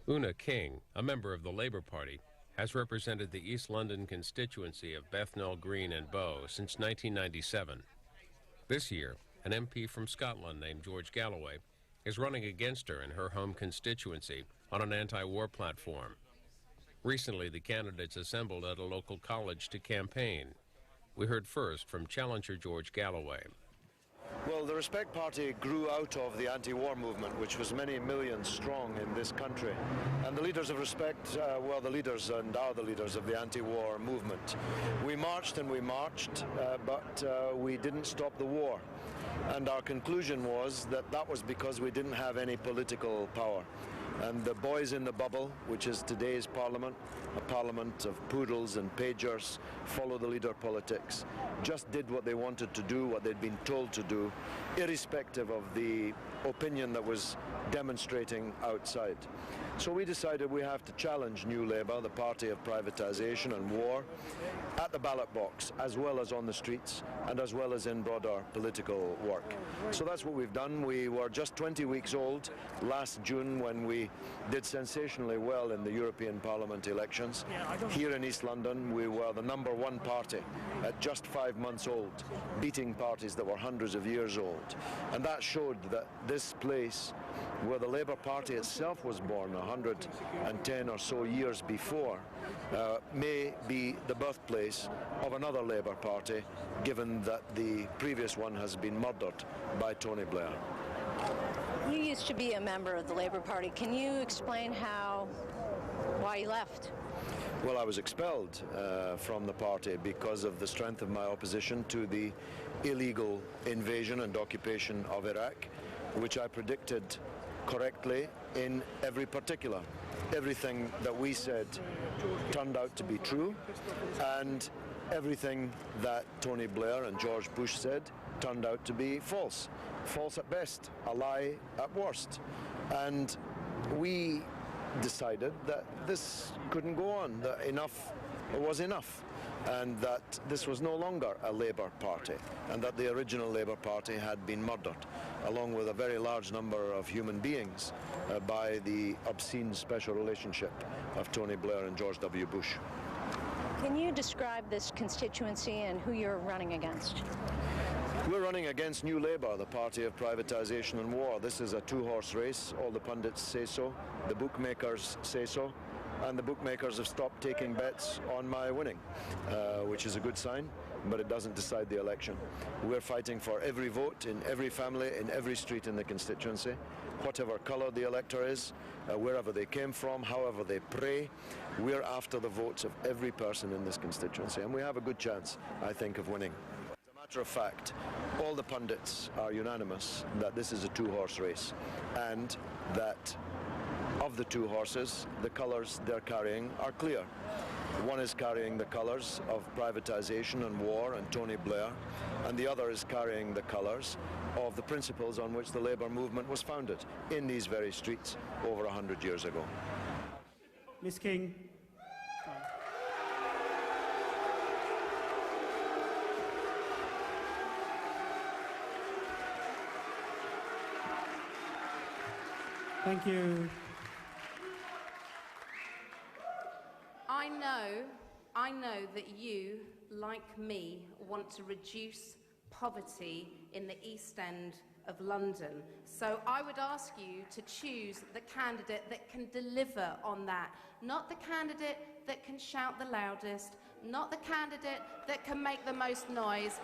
Oona King, a member of the Labour Party, has represented the East London constituency of Bethnal Green and Bow since 1997. This year, an MP from Scotland named George Galloway is running against her in her home constituency on an anti-war platform. Recently, the candidates assembled at a local college to campaign. We heard first from challenger George Galloway. Well, the Respect Party grew out of the anti-war movement, which was many millions strong in this country. And the leaders of Respect were the leaders and are the leaders of the anti-war movement. We marched and we marched, but we didn't stop the war. And our conclusion was that that was because we didn't have any political power. And the boys in the bubble, which is today's parliament, a parliament of poodles and pagers, follow the leader politics, just did what they wanted to do, what they'd been told to do, irrespective of the opinion that was demonstrating outside. So we decided we have to challenge New Labour, the party of privatisation and war, at the ballot box, as well as on the streets, and as well as in broader political work. So that's what we've done. We were just 20 weeks old last June when we did sensationally well in the European Parliament elections. Here in East London, we were the #1 party at just 5 months old, beating parties that were hundreds of years old. And that showed that this place, where the Labour Party itself was born 110 or so years before, may be the birthplace of another Labour Party, given that the previous one has been murdered by Tony Blair. You used to be a member of the Labour Party. Can you explain why you left? Well, I was expelled from the party because of the strength of my opposition to the illegal invasion and occupation of Iraq, which I predicted correctly in every particular. Everything that we said turned out to be true, and everything that Tony Blair and George Bush said turned out to be false. False at best, a lie at worst. And we decided that this couldn't go on, that enough was enough, and that this was no longer a Labour Party, and that the original Labour Party had been murdered, along with a very large number of human beings, by the obscene special relationship of Tony Blair and George W. Bush. Can you describe this constituency and who you're running against? We're running against New Labour, the party of privatisation and war. This is a two-horse race. All the pundits say so, the bookmakers say so, and the bookmakers have stopped taking bets on my winning, which is a good sign, but it doesn't decide the election. We're fighting for every vote in every family, in every street in the constituency, whatever colour the elector is, wherever they came from, however they pray. We're after the votes of every person in this constituency, and we have a good chance, I think, of winning. As a matter of fact, all the pundits are unanimous that this is a two-horse race, and that of the two horses, the colours they're carrying are clear. One is carrying the colours of privatisation and war and Tony Blair, and the other is carrying the colours of the principles on which the Labour movement was founded in these very streets over 100 years ago. Ms. King. Thank you. I know that you, like me, want to reduce poverty in the East End of London. So I would ask you to choose the candidate that can deliver on that, not the candidate that can shout the loudest, not the candidate that can make the most noise,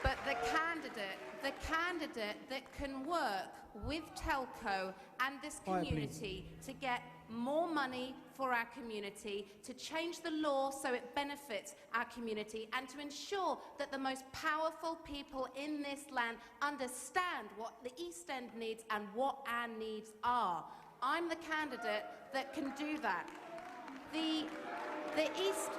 but the candidate that can work with Telco and this community to get more money for our community, to change the law so it benefits our community, and to ensure that the most powerful people in this land understand what the East End needs and what our needs are. I'm the candidate that can do that. The East...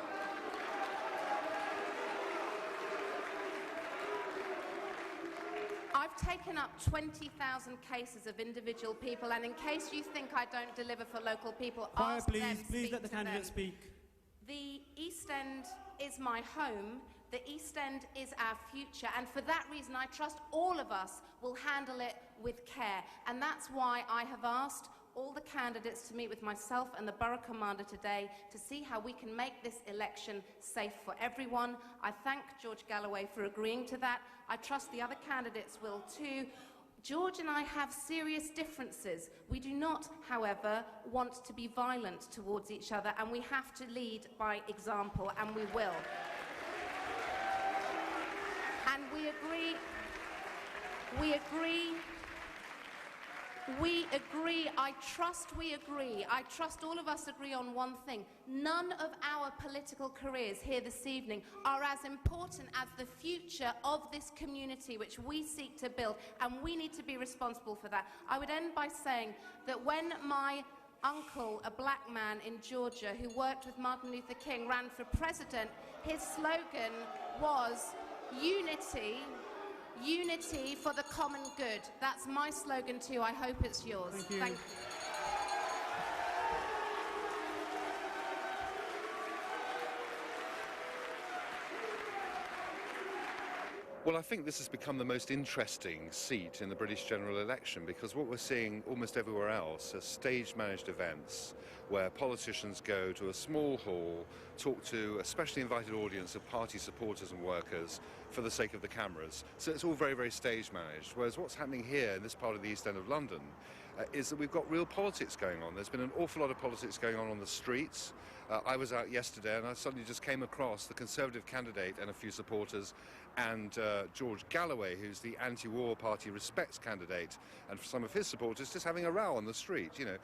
I've taken up 20,000 cases of individual people, and in case you think I don't deliver for local people, ask them, please let the candidate speak. The East End is my home, The East End is our future, and for that reason I trust all of us will handle it with care. And that's why I have asked all the candidates to meet with myself and the Borough Commander today to see how we can make this election safe for everyone. I thank George Galloway for agreeing to that. I trust the other candidates will too. George and I have serious differences. We do not, however, want to be violent towards each other, and we have to lead by example, and we will. And we agree, I trust all of us agree on one thing. None of our political careers here this evening are as important as the future of this community which we seek to build, and we need to be responsible for that. I would end by saying that when my uncle, a black man in Georgia who worked with Martin Luther King, ran for president, his slogan was unity, unity for the common good. That's my slogan too. I hope it's yours. Thank you. Well, I think this has become the most interesting seat in the British general election, because what we're seeing almost everywhere else are stage-managed events where politicians go to a small hall, talk to a specially invited audience of party supporters and workers for the sake of the cameras. So it's all very, very stage-managed, whereas what's happening here in this part of the East End of London is that we've got real politics going on. There's been an awful lot of politics going on the streets. I was out yesterday and I suddenly just came across the Conservative candidate and a few supporters, and George Galloway, who's the anti-war party Respects candidate, and for some of his supporters just having a row on the street, you know.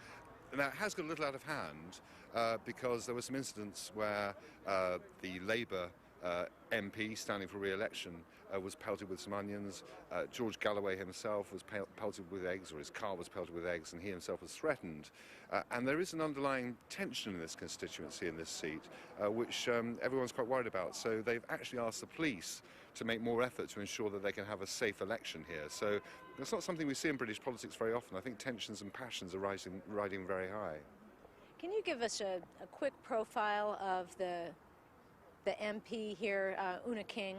And that has got a little out of hand because there were some incidents where the Labour MP standing for re-election was pelted with some onions. George Galloway himself was pelted with eggs, or his car was pelted with eggs, and he himself was threatened. And there is an underlying tension in this constituency, in this seat, which everyone's quite worried about. So they've actually asked the police to make more effort to ensure that they can have a safe election here. So that's not something we see in British politics very often. I think tensions and passions are riding very high. Can you give us a quick profile of the MP here, Oona King,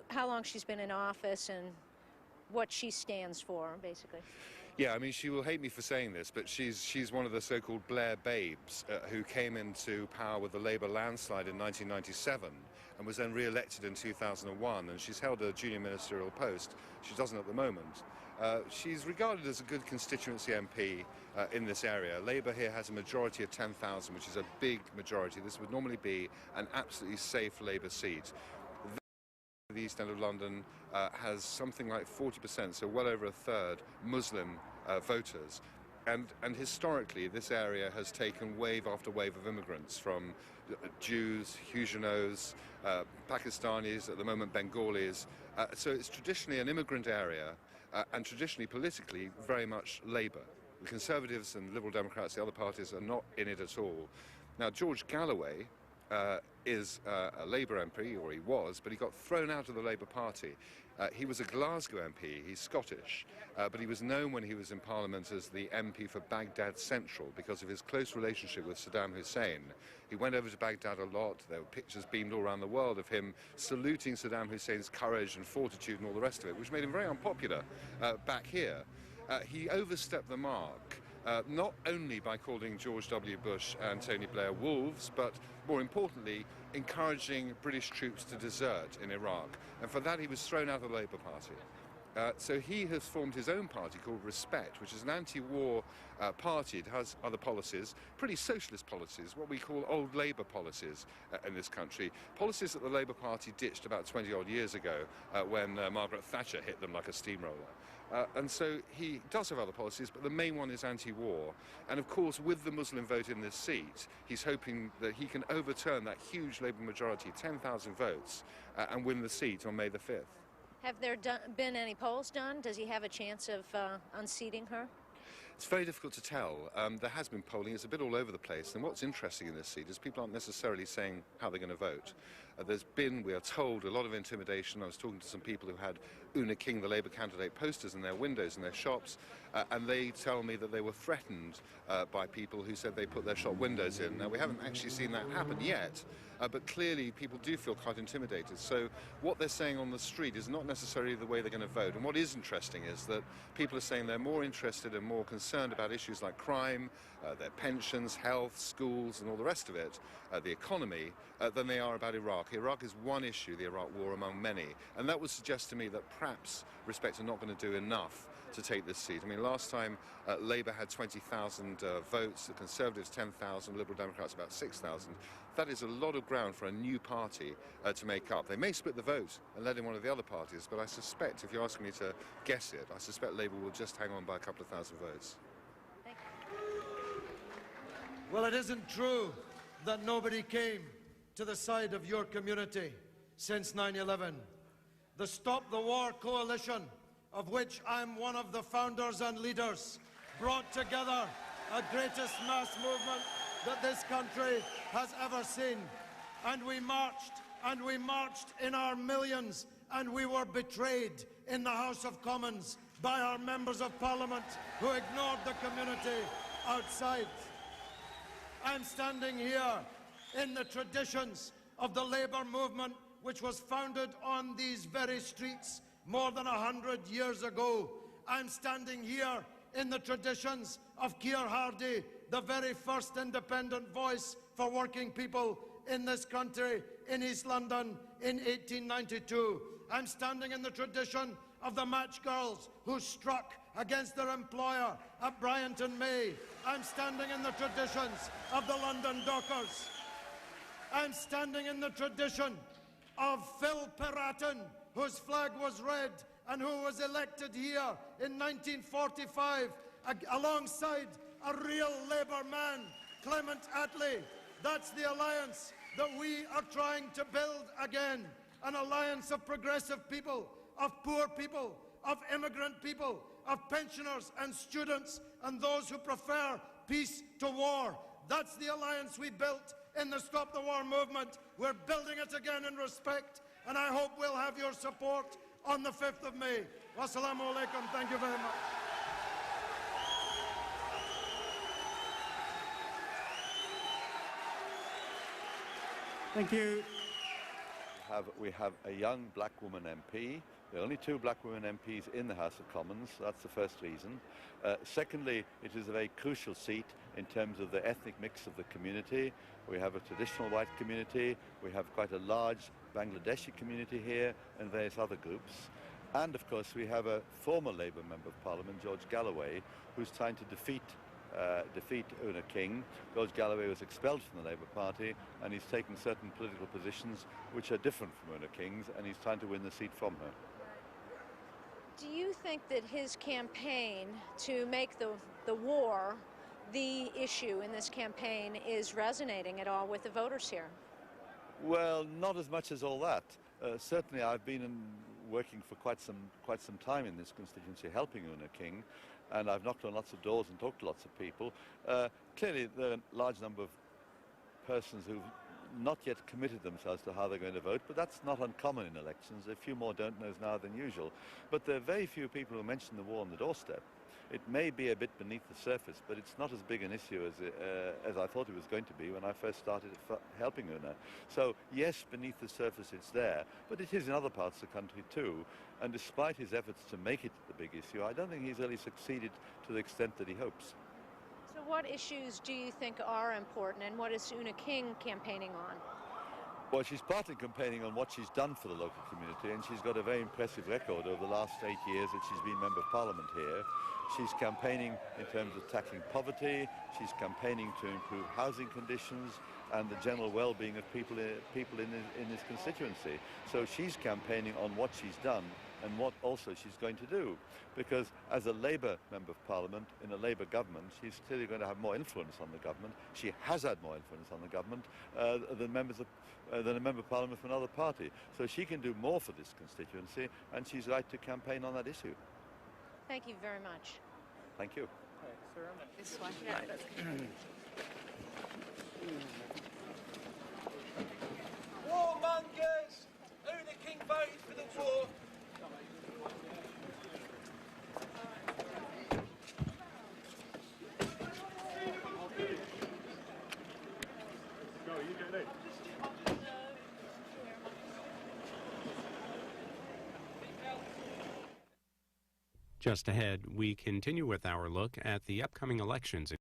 how long she's been in office and what she stands for, basically? Yeah, I mean, she will hate me for saying this, but she's one of the so-called Blair babes who came into power with the Labour landslide in 1997 and was then re-elected in 2001, and she's held a junior ministerial post. She doesn't at the moment. She's regarded as a good constituency MP in this area. Labour here has a majority of 10,000, which is a big majority. This would normally be an absolutely safe Labour seat. The East End of London has something like 40%, so well over a third, Muslim voters. And historically, this area has taken wave after wave of immigrants from Jews, Huguenots, Pakistanis, at the moment Bengalis. So it's traditionally an immigrant area, and traditionally politically very much Labour. The Conservatives and Liberal Democrats, the other parties, are not in it at all. Now, George Galloway is a Labour MP, or he was, but he got thrown out of the Labour Party. He was a Glasgow MP, he's Scottish, but he was known when he was in Parliament as the MP for Baghdad Central because of his close relationship with Saddam Hussein. He went over to Baghdad a lot. There were pictures beamed all around the world of him saluting Saddam Hussein's courage and fortitude and all the rest of it, which made him very unpopular back here. He overstepped the mark. Not only by calling George W. Bush and Tony Blair wolves, but more importantly, encouraging British troops to desert in Iraq. And for that, he was thrown out of the Labour Party. So he has formed his own party called Respect, which is an anti-war party. It has other policies, pretty socialist policies, what we call old Labour policies in this country. Policies that the Labour Party ditched about 20-odd years ago when Margaret Thatcher hit them like a steamroller. And so he does have other policies, but the main one is anti-war. And of course, with the Muslim vote in this seat, he's hoping that he can overturn that huge Labour majority, 10,000 votes, and win the seat on May the 5th. Have there been any polls done? Does he have a chance of unseating her? It's very difficult to tell. There has been polling. It's a bit all over the place. And what's interesting in this seat is people aren't necessarily saying how they're going to vote. There's been, we are told, a lot of intimidation. I was talking to some people who had Oona King, the Labour candidate, posters in their windows in their shops, and they tell me that they were threatened by people who said they put their shop windows in. Now, we haven't actually seen that happen yet, but clearly people do feel quite intimidated. So what they're saying on the street is not necessarily the way they're going to vote. And what is interesting is that people are saying they're more interested and more concerned about issues like crime, their pensions, health, schools, and all the rest of it, the economy, than they are about Iraq. Iraq is one issue, the Iraq war, among many. And that would suggest to me that perhaps Respect are not going to do enough to take this seat. I mean, last time Labour had 20,000 votes, the Conservatives 10,000, Liberal Democrats about 6,000. That is a lot of ground for a new party to make up. They may split the vote and let in one of the other parties, but I suspect, if you're asking me to guess it, I suspect Labour will just hang on by a couple of thousand votes. Well, it isn't true that nobody came to the side of your community since 9/11. The Stop the War Coalition, of which I'm one of the founders and leaders, brought together a greatest mass movement that this country has ever seen. And we marched in our millions, and we were betrayed in the House of Commons by our members of Parliament who ignored the community outside. I'm standing here in the traditions of the Labour movement, which was founded on these very streets more than 100 years ago. I'm standing here in the traditions of Keir Hardie, the very first independent voice for working people in this country in East London in 1892. I'm standing in the tradition of the match girls who struck against their employer at Bryant and May. I'm standing in the traditions of the London Dockers. I'm standing in the tradition of Phil Perraton, whose flag was red and who was elected here in 1945 alongside a real Labour man, Clement Attlee. That's the alliance that we are trying to build again, an alliance of progressive people, of poor people, of immigrant people, of pensioners and students and those who prefer peace to war. That's the alliance we built in the Stop the War movement. We're building it again in Respect, and I hope we'll have your support on the 5th of May. Wassalamu alaikum. Thank you very much. Thank you. We have a young black woman MP. There are only 2 black women MPs in the House of Commons. That's the first reason. Secondly, it is a very crucial seat in terms of the ethnic mix of the community. We have a traditional white community. We have quite a large Bangladeshi community here and various other groups. And of course, we have a former Labour Member of Parliament, George Galloway, who's trying to defeat Oona King. George Galloway was expelled from the Labour Party, and he's taken certain political positions which are different from Oona King's, and he's trying to win the seat from her. Do you think that his campaign to make the war the issue in this campaign is resonating at all with the voters here? Well, not as much as all that. Certainly, I've been working for quite some time in this constituency, helping Oona King, and I've knocked on lots of doors and talked to lots of people. Clearly, there are a large number of persons who've not yet committed themselves to how they're going to vote, but that's not uncommon in elections. A few more don't know now than usual. But there are very few people who mention the war on the doorstep. It may be a bit beneath the surface, but it's not as big an issue as I thought it was going to be when I first started helping Oona. So yes, beneath the surface it's there, but it is in other parts of the country too. And despite his efforts to make it the big issue, I don't think he's really succeeded to the extent that he hopes. So what issues do you think are important, and what is Oona King campaigning on? Well, she's partly campaigning on what she's done for the local community, and she's got a very impressive record over the last 8 years that she's been Member of Parliament here. She's campaigning in terms of tackling poverty, she's campaigning to improve housing conditions and the general well-being of people in this constituency. So she's campaigning on what she's done and what also she's going to do. Because as a Labour Member of Parliament in a Labour government, she's clearly going to have more influence on the government. She has had more influence on the government than a Member of Parliament from another party. So she can do more for this constituency, and she's right to campaign on that issue. Thank you very much. Thank you. This one. Warmongers! Oona King voted for the war. Just ahead, we continue with our look at the upcoming elections.